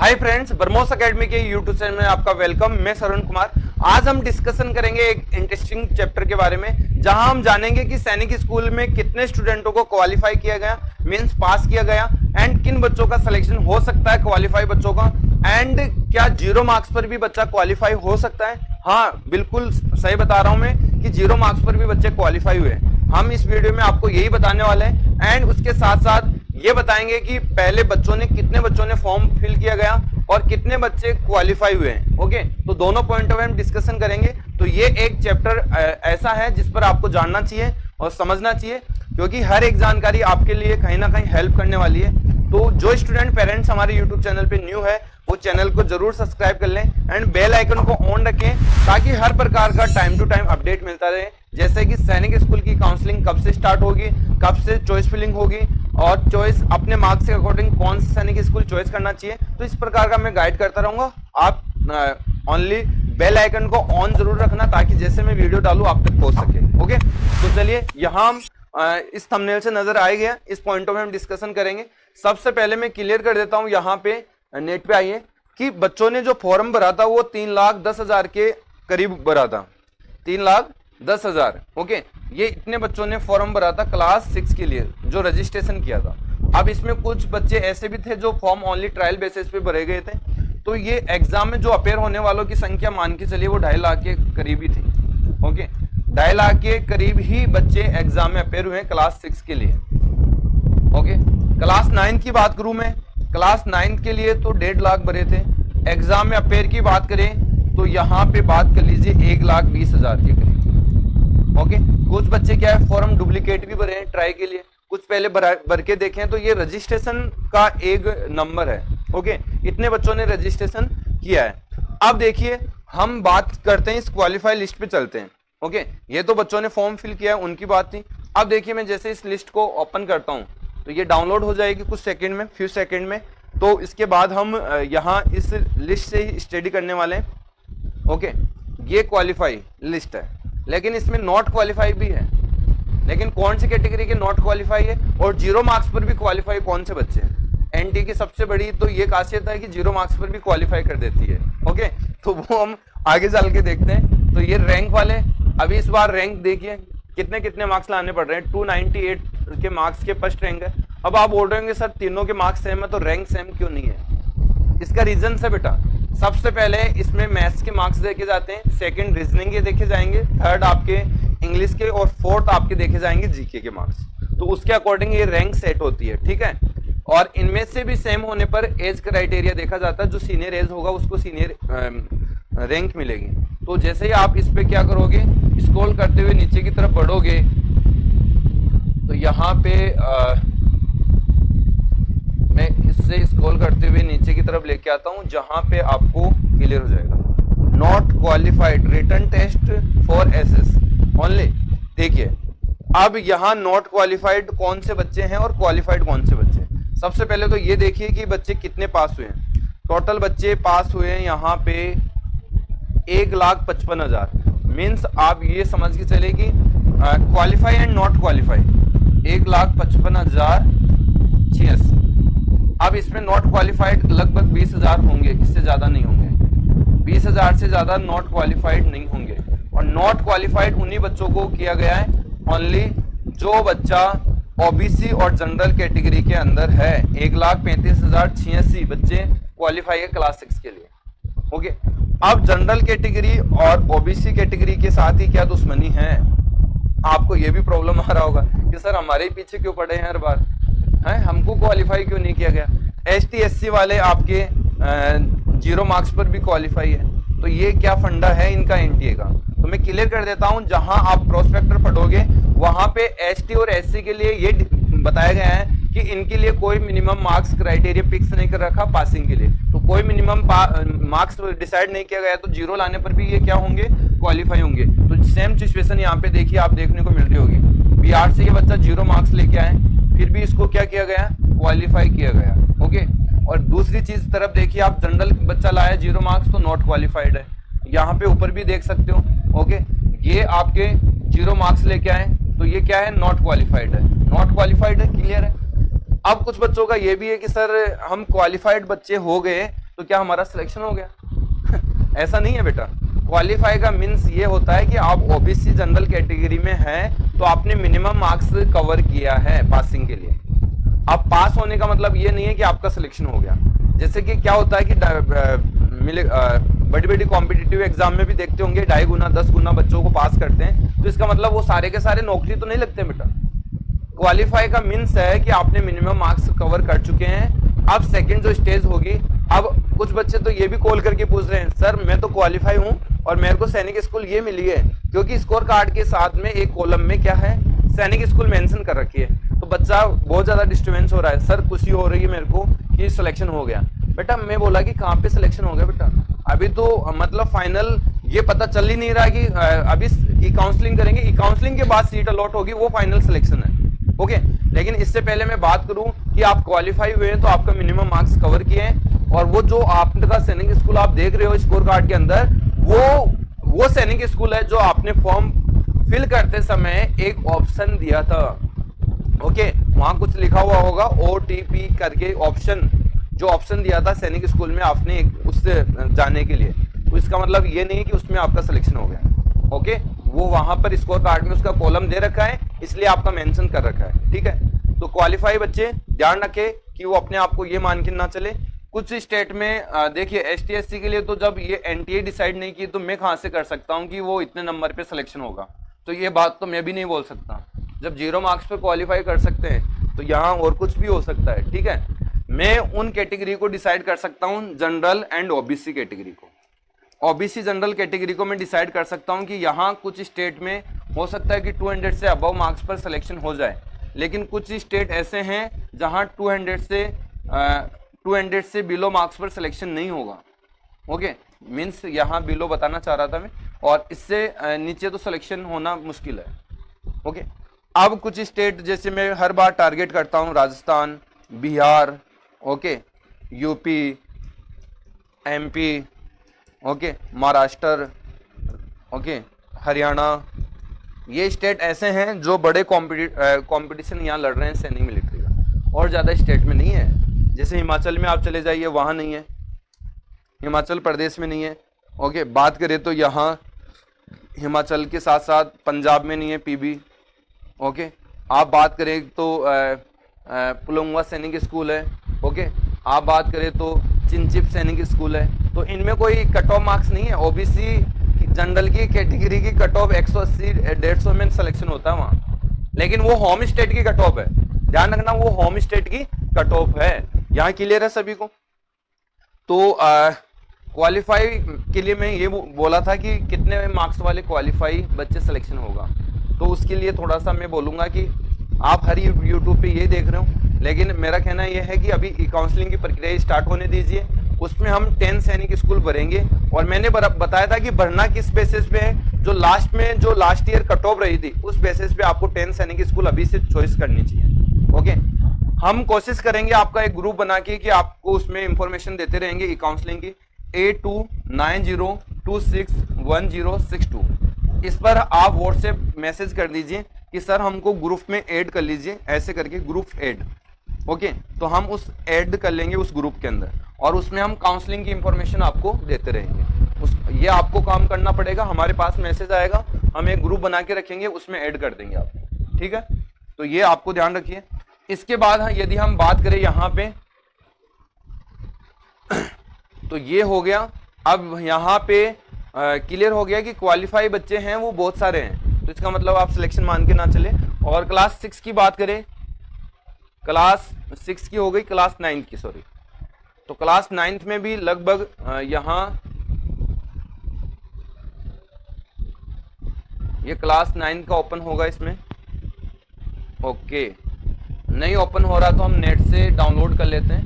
Hi friends, BrahMos academy के YouTube channel में आपका वेलकम। मैं सरुण कुमार। आज हम डिस्कशन करेंगे एक इंटरेस्टिंग चैप्टर के बारे में, जहां हम जानेंगे कि सैनिक स्कूल में कितने स्टूडेंटों को क्वालिफाई किया गया, मींस पास किया गया, एंड किन बच्चों का सिलेक्शन हो सकता है क्वालिफाई बच्चों का, एंड क्या 0 मार्क्स पर भी बच्चा क्वालिफाई हो सकता है। हाँ, बिल्कुल सही बता रहा हूं मैं कि 0 मार्क्स पर भी बच्चे क्वालिफाई हुए। हम इस वीडियो में आपको यही बताने वाले हैं, एंड उसके साथ साथ ये बताएंगे कि पहले कितने बच्चों ने फॉर्म फिल किया गया और कितने बच्चे क्वालिफाई हुए हैं। ओके, तो दोनों पॉइंट ऑफ हम डिस्कशन करेंगे। तो ये एक चैप्टर ऐसा है जिस पर आपको जानना चाहिए और समझना चाहिए, क्योंकि हर एक जानकारी आपके लिए कहीं ना कहीं हेल्प करने वाली है। तो जो स्टूडेंट पेरेंट्स हमारे यूट्यूब चैनल पे न्यू है, वो चैनल को जरूर सब्सक्राइब कर लें एंड बेल आइकन को ऑन रखें, ताकि हर प्रकार का टाइम टू टाइम अपडेट मिलता रहे। जैसे कि सैनिक स्कूल की काउंसलिंग कब से स्टार्ट होगी, कब से चॉइस फिलिंग होगी, और चॉइस अपने मार्क्स के अकॉर्डिंग कौन सा सैनिक स्कूल चॉइस करना चाहिए, तो इस प्रकार का मैं गाइड करता रहूंगा। आप ओनली बेल आइकन को ऑन जरूर रखना, ताकि जैसे मैं वीडियो डालूं आप तक पहुंच सके। ओके, तो चलिए यहाँ हम इस थंबनेल से नजर आ गया, इस पॉइंटों में हम डिस्कशन करेंगे। सबसे पहले मैं क्लियर कर देता हूं, यहाँ पे नेट पे आइए, कि बच्चों ने जो फॉर्म भरा था वो 3,10,000 के करीब भरा था। 3,10,000। ओके, ये इतने बच्चों ने फॉर्म भरा था क्लास 6 के लिए, जो रजिस्ट्रेशन किया था। अब इसमें कुछ बच्चे ऐसे भी थे जो फॉर्म ओनली ट्रायल बेसिस पे भरे गए थे। तो ये एग्जाम में जो अपेयर होने वालों की संख्या मान के चलिए वो 2.5 लाख के करीब ही थी। ओके, 2.5 लाख के करीब ही बच्चे एग्जाम में अपेयर हुए क्लास 6 के लिए। ओके, क्लास 9 की बात करूं मैं, क्लास 9 के लिए तो 1.5 लाख भरे थे। एग्जाम में अपेयर की बात करें तो यहाँ पे बात कर लीजिए 1,20,000 के करीब। ओके, कुछ बच्चे क्या है फॉर्म डुप्लीकेट भी भरे हैं ट्राई के लिए, कुछ पहले भर के देखें, तो ये रजिस्ट्रेशन का एक नंबर है। ओके, इतने बच्चों ने रजिस्ट्रेशन किया है। अब देखिए, हम बात करते हैं इस क्वालिफाई लिस्ट पे चलते हैं। ओके, ये तो बच्चों ने फॉर्म फिल किया है, उनकी बात थी। अब देखिए, मैं जैसे इस लिस्ट को ओपन करता हूं तो ये डाउनलोड हो जाएगी कुछ सेकंड में, फ्यू सेकंड में। तो इसके बाद हम यहाँ इस लिस्ट से ही स्टडी करने वाले हैं। ओके, ये क्वालिफाई लिस्ट है, लेकिन इसमें नॉट क्वालिफाई भी है। लेकिन कौन सी कैटेगरी के नॉट क्वालिफाई है और 0 मार्क्स पर भी क्वालिफाई कौन से बच्चे हैं। एनटी की सबसे बड़ी तो ये खासियत है कि 0 मार्क्स पर भी क्वालिफाई कर देती है। ओके, तो वो हम आगे चल के देखते हैं। तो ये रैंक वाले, अभी इस बार रैंक देखिए कितने कितने मार्क्स लाने पड़ रहे हैं। 298 के मार्क्स के फर्स्ट रैंक है। अब आप बोल रहे होंगे सर तीनों के मार्क्स सेम है तो रैंक सेम क्यों नहीं है। इसका रीजन है बेटा, सबसे पहले इसमें मैथ्स के मार्क्स देखे जाते हैं, सेकंड रीजनिंग के देखे जाएंगे, थर्ड आपके इंग्लिश के, और फोर्थ आपके देखे जाएंगे जीके के मार्क्स। तो उसके अकॉर्डिंग ये रैंक सेट होती है, ठीक है। और इनमें से भी सेम होने पर एज क्राइटेरिया देखा जाता है, जो सीनियर एज होगा उसको सीनियर रैंक मिलेगी। तो जैसे ही आप इस पे क्या करोगे, स्क्रॉल करते हुए नीचे की तरफ बढ़ोगे, तो यहाँ पे मैं इससे स्क्रॉल करते हुए नीचे की तरफ लेके आता हूँ, जहां पे आपको क्लियर हो जाएगा not qualified written test for SS only. देखिए, अब यहाँ नॉट क्वालिफाइड कौन से बच्चे हैं और क्वालिफाइड कौन से बच्चे हैं। सबसे पहले तो ये देखिए कि बच्चे कितने पास हुए हैं। टोटल बच्चे पास हुए हैं यहाँ पे 1,55,000। मीन्स आप ये समझ के चले कि क्वालिफाई एंड नॉट क्वालिफाई 1,55,086। अब इसमें नॉट क्वालिफाइड लगभग 20,000 होंगे, इससे ज्यादा नहीं होंगे। 20,000 से ज्यादा नॉट क्वालिफाइड नहीं होंगे। और नॉट क्वालिफाइड उन्हीं बच्चों को किया गया है ओनली जो बच्चा ओबीसी और जनरल कैटेगरी के अंदर है। 1,35,086 बच्चे क्वालिफाई है क्लास 6 के लिए। ओके, अब जनरल कैटेगरी और ओबीसी कैटेगरी के साथ ही क्या दुश्मनी है। आपको ये भी प्रॉब्लम आ रहा होगा कि सर हमारे ही पीछे क्यों पड़े हैं हर बार, है हमको क्वालिफाई क्यों नहीं किया गया। एसटी एससी वाले आपके 0 मार्क्स पर भी क्वालिफाई है। तो ये क्या फंडा है इनका एनटीए का, तो मैं क्लियर कर देता हूं। जहां आप प्रोस्पेक्टर पढ़ोगे वहां पे एसटी और एससी के लिए ये बताया गया है कि इनके लिए कोई मिनिमम मार्क्स क्राइटेरिया फिक्स नहीं कर रखा पासिंग के लिए। तो कोई मिनिमम मार्क्स डिसाइड नहीं किया गया, तो 0 लाने पर भी ये क्या होंगे, क्वालिफाई होंगे। तो सेम सिचुएशन यहाँ पे देखिए आप देखने को मिल रही होगी। बिहार से ये बच्चा 0 मार्क्स लेके आए, फिर भी इसको क्या किया गया, क्वालिफाई किया गया। ओके, और दूसरी चीज तरफ देखिए आप, जनरल बच्चा लाया 0 मार्क्स तो नॉट क्वालिफाइड है। यहाँ पे ऊपर भी देख सकते हो। ओके, ये आपके 0 मार्क्स लेके आए तो ये क्या है, नॉट क्वालिफाइड है। नॉट क्वालिफाइड है, क्लियर है। अब कुछ बच्चों का ये भी है कि सर हम क्वालिफाइड बच्चे हो गए तो क्या हमारा सिलेक्शन हो गया? ऐसा नहीं है बेटा। क्वालिफाई का मीन्स ये होता है कि आप ओबीसी जनरल कैटेगरी में हैं तो आपने मिनिमम मार्क्स कवर किया है पासिंग के लिए। अब पास होने का मतलब ये नहीं है कि आपका सिलेक्शन हो गया। जैसे कि क्या होता है कि बड़ी बड़ी कॉम्पिटिटिव एग्जाम में भी देखते होंगे 2.5 गुना 10 गुना बच्चों को पास करते हैं, तो इसका मतलब वो सारे के सारे नौकरी तो नहीं लगते बेटा। क्वालिफाई का मीन्स है कि आपने मिनिमम मार्क्स कवर कर चुके हैं। अब सेकंड जो स्टेज होगी, अब कुछ बच्चे तो ये भी कॉल करके पूछ रहे हैं, सर मैं तो क्वालिफाई हूं और मेरे को सैनिक स्कूल ये मिली है, क्योंकि स्कोर कार्ड के साथ में एक कॉलम में क्या है, सैनिक स्कूल मेंशन कर रखी है। तो बच्चा बहुत ज्यादा डिस्टर्बेंस हो रहा है, सर खुशी हो रही है मेरे को कि सिलेक्शन हो गया। बेटा मैं बोला कि कहाँ पे सिलेक्शन हो गया बेटा, अभी तो मतलब फाइनल ये पता चल ही नहीं रहा कि अभी ई काउंसलिंग करेंगे, ई काउंसलिंग के बाद सीट अलॉट होगी, वो फाइनल सिलेक्शन है। ओके, लेकिन इससे पहले मैं बात करूं कि आप क्वालिफाई हुए हैं तो आपका मिनिमम मार्क्स कवर किए हैं, और वो जो आपका सैनिक स्कूल आप देख रहे हो स्कोर कार्ड के अंदर, वो सैनिक स्कूल है जो आपने फॉर्म फिल करते समय एक ऑप्शन दिया था। ओके, वहां कुछ लिखा हुआ होगा OTP करके ऑप्शन, जो ऑप्शन दिया था सैनिक स्कूल में आपने उससे जाने के लिए, तो इसका मतलब ये नहीं कि उसमें आपका सिलेक्शन हो गया। ओके, वो वहां पर स्कोर कार्ड में उसका कॉलम दे रखा है, इसलिए आपका मेंशन कर रखा है। ठीक है, तो क्वालिफाई बच्चे ध्यान रखें कि वो अपने आप को ये मान के ना चले। कुछ स्टेट में देखिए ST SC के लिए तो जब ये NTA डिसाइड नहीं की, तो मैं कहां से कर सकता हूं कि वो इतने नंबर पे सिलेक्शन होगा, तो ये बात तो मैं भी नहीं बोल सकता। जब 0 मार्क्स पे क्वालिफाई कर सकते हैं तो यहाँ और कुछ भी हो सकता है। ठीक है, मैं उन कैटेगरी को डिसाइड कर सकता हूँ, जनरल एंड OBC कैटेगरी को। OBC जनरल कैटेगरी को मैं डिसाइड कर सकता हूँ कि यहाँ कुछ स्टेट में हो सकता है कि 200 से अबव मार्क्स पर सिलेक्शन हो जाए, लेकिन कुछ स्टेट ऐसे हैं जहाँ 200 से बिलो मार्क्स पर सिलेक्शन नहीं होगा। ओके, मीन्स यहाँ बिलो बताना चाह रहा था मैं, और इससे नीचे तो सिलेक्शन होना मुश्किल है। ओके, अब कुछ स्टेट जैसे मैं हर बार टारगेट करता हूँ, Rajasthan, Bihar, okay, UP, MP, okay, Maharashtra, okay, Haryana, ये स्टेट ऐसे हैं जो बड़े कंपटीशन यहाँ लड़ रहे हैं सैनिक मिलिट्री का, और ज़्यादा स्टेट में नहीं है। जैसे हिमाचल में आप चले जाइए, वहाँ नहीं है, हिमाचल प्रदेश में नहीं है। ओके, बात करें तो यहाँ हिमाचल के साथ साथ पंजाब में नहीं है PB। ओके, आप बात करें तो पुलुंगवा सैनिक स्कूल है। ओके, आप बात करें तो चिंचिप सैनिक स्कूल है। तो इनमें कोई कट ऑफ मार्क्स नहीं है। OBC जनरल की कैटेगरी की कट ऑफ 180 150 में सिलेक्शन होता है वहाँ, लेकिन वो होम स्टेट की कट ऑफ है, ध्यान रखना, वो होम स्टेट की कट ऑफ है। यहाँ क्लियर है सभी को? तो क्वालिफाई के लिए मैं ये बोला था कि कितने मार्क्स वाले क्वालिफाई बच्चे सिलेक्शन होगा, तो उसके लिए थोड़ा सा मैं बोलूंगा कि आप हर यूट्यूब पे ये देख रहे हो, लेकिन मेरा कहना यह है कि अभी काउंसलिंग की प्रक्रिया स्टार्ट होने दीजिए, उसमें हम 10 सैनिक स्कूल भरेंगे। और मैंने बताया था कि भरना किस बेसिस पे है, जो लास्ट ईयर कट ऑफ रही थी उस बेसिस पे आपको 10 सैनिक स्कूल अभी से चॉइस करनी चाहिए। ओके, हम कोशिश करेंगे आपका एक ग्रुप बना के कि आपको उसमें इंफॉर्मेशन देते रहेंगे काउंसलिंग की। 8290261062, इस पर आप व्हाट्सएप मैसेज कर दीजिए कि सर हमको ग्रुप में ऐड कर लीजिए, ऐसे करके ग्रुप ऐड। ओके, तो हम उस ऐड कर लेंगे उस ग्रुप के अंदर, और उसमें हम काउंसलिंग की इंफॉर्मेशन आपको देते रहेंगे। ये आपको काम करना पड़ेगा, हमारे पास मैसेज आएगा, हम एक ग्रुप बना के रखेंगे, उसमें ऐड कर देंगे आपको। ठीक है, तो ये आपको ध्यान रखिए। इसके बाद यदि हम बात करें यहाँ पे, तो ये हो गया। अब यहाँ पे क्लियर हो गया कि क्वालिफाई बच्चे हैं वो बहुत सारे हैं, तो इसका मतलब आप सिलेक्शन मान के ना चले। और क्लास 6 की बात करें, क्लास 6 की हो गई, क्लास 9 की, सॉरी, तो क्लास 9 में भी लगभग यहाँ ये क्लास 9 का ओपन होगा इसमें। ओके, नहीं ओपन हो रहा तो हम नेट से डाउनलोड कर लेते हैं,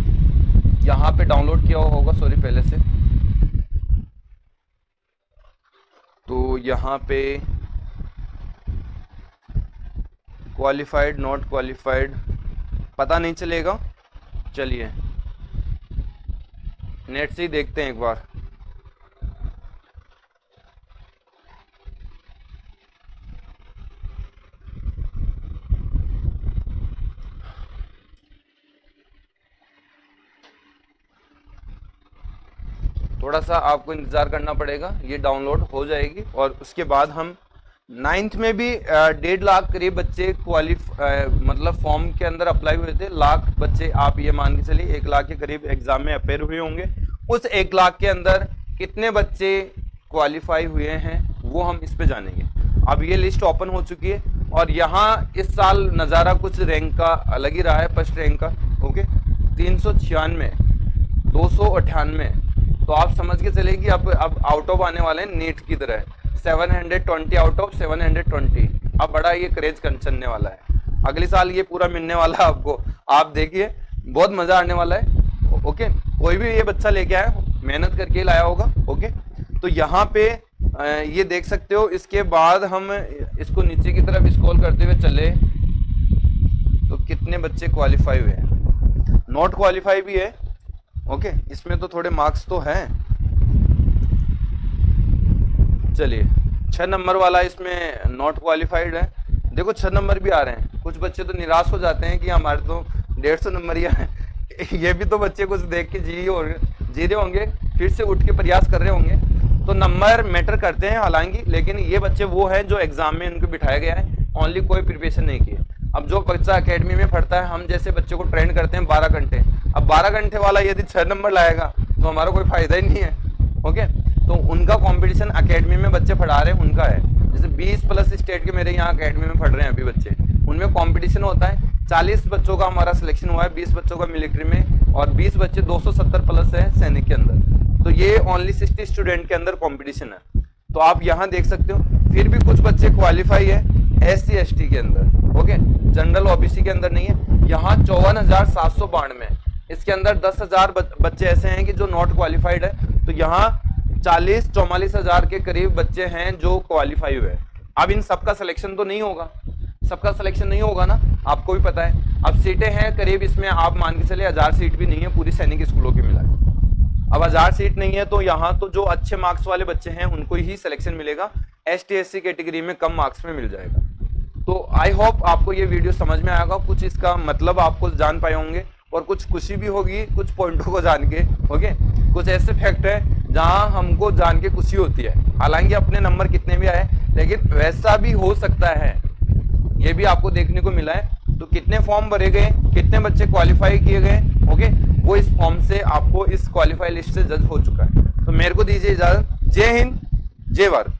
यहाँ पे डाउनलोड किया होगा, सॉरी, पहले से। तो यहाँ पे क्वालिफाइड नॉट क्वालिफाइड पता नहीं चलेगा, चलिए नेट से ही देखते हैं एक बार। थोड़ा सा आपको इंतजार करना पड़ेगा, ये डाउनलोड हो जाएगी। और उसके बाद हम 9th में भी 1.5 लाख करीब बच्चे मतलब फॉर्म के अंदर अप्लाई हुए थे। लाख बच्चे आप ये मान के चलिए 1 लाख के करीब एग्जाम में अपेयर हुए होंगे। उस 1 लाख के अंदर कितने बच्चे क्वालिफाई हुए हैं वो हम इस पे जानेंगे। अब ये लिस्ट ओपन हो चुकी है और यहाँ इस साल नज़ारा कुछ रैंक का अलग ही रहा है। फर्स्ट रैंक का ओके 396, 298, तो आप समझ के चलिए कि अब आउट ऑफ आने वाले हैं नीट की तरह 720 आउट ऑफ 720। अब बड़ा ये क्रेज चलने वाला है। अगले साल ये पूरा मिलने वाला है आपको, आप देखिए बहुत मजा आने वाला है। ओके, कोई भी ये बच्चा लेके आया मेहनत करके लाया होगा। ओके, तो यहाँ पे ये देख सकते हो। इसके बाद हम इसको नीचे की तरफ स्क्रॉल करते हुए चले तो कितने बच्चे क्वालिफाई हुए हैं, नॉट क्वालिफाई भी है। ओके, इसमें तो थोड़े मार्क्स तो हैं। चलिए 6 नंबर वाला इसमें नॉट क्वालिफाइड है। देखो 6 नंबर भी आ रहे हैं। कुछ बच्चे तो निराश हो जाते हैं कि हमारे तो 150 नंबर ही हैं। ये भी तो बच्चे कुछ देख के जी रहे होंगे, फिर से उठ के प्रयास कर रहे होंगे। तो नंबर मैटर करते हैं हालांकि, लेकिन ये बच्चे वो हैं जो एग्जाम में उनको बिठाया गया है, ओनली कोई प्रिपरेशन नहीं की है। अब जो बच्चा एकेडमी में पढ़ता है, हम जैसे बच्चे को ट्रेन करते हैं 12 घंटे। अब 12 घंटे वाला यदि 6 नंबर लाएगा तो हमारा कोई फायदा ही नहीं है। ओके, तो उनका कंपटीशन एकेडमी में बच्चे पढ़ा रहे हैं उनका है। जैसे 20+ स्टेट के मेरे यहाँ एकेडमी में पढ़ रहे हैं अभी बच्चे, उनमें कंपटीशन होता है। 40 बच्चों का हमारा सिलेक्शन हुआ है, 20 बच्चों का मिलिट्री में और 20 बच्चे 270+ है सैनिक के अंदर। तो ये ओनली 60 स्टूडेंट के अंदर कंपटीशन है। तो आप यहाँ देख सकते हो। फिर भी कुछ बच्चे क्वालिफाई है SC ST के अंदर। ओके, जनरल OBC के अंदर नहीं है। यहाँ 54,792, इसके अंदर 10,000 बच्चे ऐसे हैं कि जो नॉट क्वालिफाइड है। तो यहाँ 44,000 के करीब बच्चे हैं जो क्वालिफाई हुए हैं। अब इन सबका सिलेक्शन तो नहीं होगा, सबका सिलेक्शन नहीं होगा ना, आपको भी पता है। अब सीटें हैं करीब, इसमें आप मान के चले 1000 सीट भी नहीं है पूरी सैनिक स्कूलों की मिला। अब 1000 सीट नहीं है तो यहाँ तो जो अच्छे मार्क्स वाले बच्चे हैं उनको ही सिलेक्शन मिलेगा। ST SC कैटेगरी में कम मार्क्स में मिल जाएगा। तो आई होप आपको ये वीडियो समझ में आएगा, कुछ इसका मतलब आपको जान पाए होंगे और कुछ खुशी भी होगी कुछ पॉइंटों को जान के। ओके, कुछ ऐसे फैक्ट है जहां हमको जान के खुशी होती है। हालांकि अपने नंबर कितने भी आए, लेकिन वैसा भी हो सकता है, ये भी आपको देखने को मिला है। तो कितने फॉर्म भरे गए, कितने बच्चे क्वालिफाई किए गए, ओके, वो इस फॉर्म से आपको इस क्वालिफाई लिस्ट से जज हो चुका है। तो मेरे को दीजिए इजाजत। जय हिंद, जय भारत।